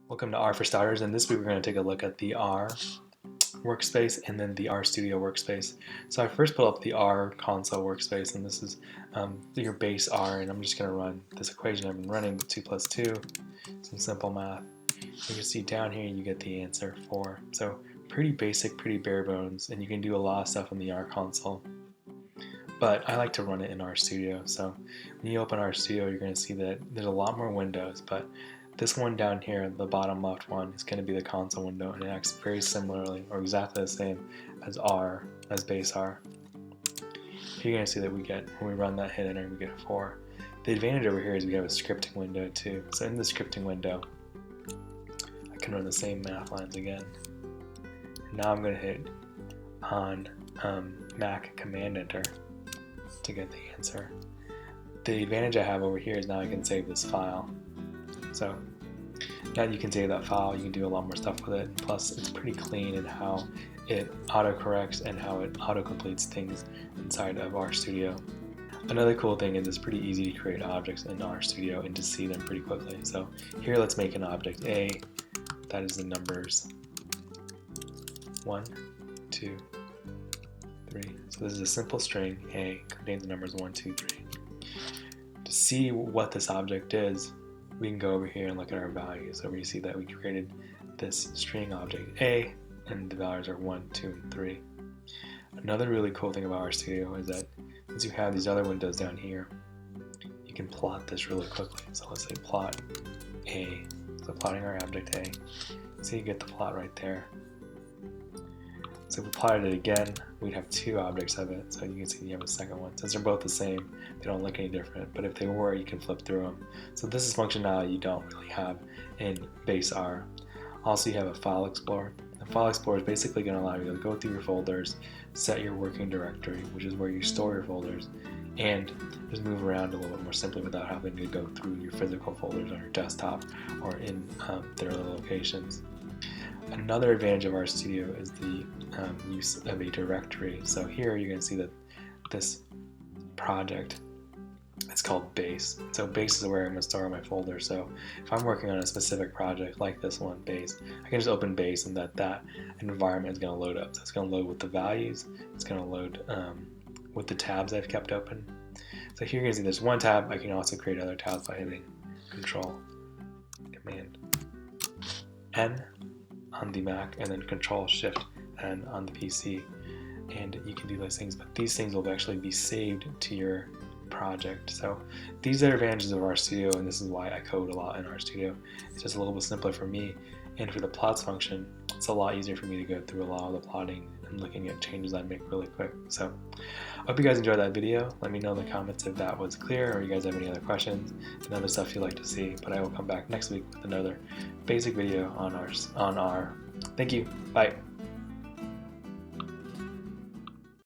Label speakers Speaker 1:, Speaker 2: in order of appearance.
Speaker 1: Welcome to R for Starters, and this week we're going to take a look at the R workspace and then the RStudio workspace. So I first pulled up the R console workspace, and this is your base R, and I'm just going to run this equation I've been running, 2 plus 2, some simple math. You can see down here you get the answer 4. So pretty basic, pretty bare bones, and you can do a lot of stuff in the R console. But I like to run it in RStudio, so when you open RStudio you're going to see that there's a lot more windows, but this one down here, the bottom left one, is going to be the console window, and it acts very similarly or exactly the same as R, as base R. Here you're going to see that we get, when we run that hit enter, we get a 4. The advantage over here is we have a scripting window too. So in the scripting window, I can run the same math lines again. Now I'm going to hit on Mac Command Enter to get the answer. The advantage I have over here is now I can save this file. So now you can save that file, you can do a lot more stuff with it, plus it's pretty clean in how it autocorrects and how it autocompletes things inside of RStudio. Another cool thing is it's pretty easy to create objects in RStudio and to see them pretty quickly. So here let's make an object A, that is the numbers 1, 2, 3. So this is a simple string, A contains the numbers 1, 2, 3. To see what this object is, we can go over here and look at our values. So we see that we created this string object A, and the values are 1, 2, and 3. Another really cool thing about RStudio is that since you have these other windows down here, you can plot this really quickly. So let's say plot A, so plotting our object A. So you get the plot right there. So if we plotted it again, we'd have 2 objects of it. So you can see you have a second one. Since they're both the same, they don't look any different. But if they were, you can flip through them. So this is functionality you don't really have in base R. Also, you have a file explorer. The file explorer is basically going to allow you to go through your folders, set your working directory, which is where you store your folders, and just move around a little bit more simply without having to go through your physical folders on your desktop or in their other locations. Another advantage of RStudio is the use of a directory. So here you can see that this project is called base. So base is where I'm going to store my folder. So if I'm working on a specific project like this one, base, I can just open base and that environment is going to load up. So it's going to load with the values, it's going to load with the tabs I've kept open. So here you can see there's one tab. I can also create other tabs by hitting Control Command N on the Mac and then Control Shift N on the PC, and you can do those things, but these things will actually be saved to your project. So these are advantages of RStudio, and this is why I code a lot in RStudio. It's just a little bit simpler for me, and for the plots function, it's a lot easier for me to go through a lot of the plotting and looking at changes I make really quick. So I hope you guys enjoyed that video. Let me know in the comments if that was clear or you guys have any other questions and other stuff you'd like to see, but I will come back next week with another basic video on R. Thank you. Bye.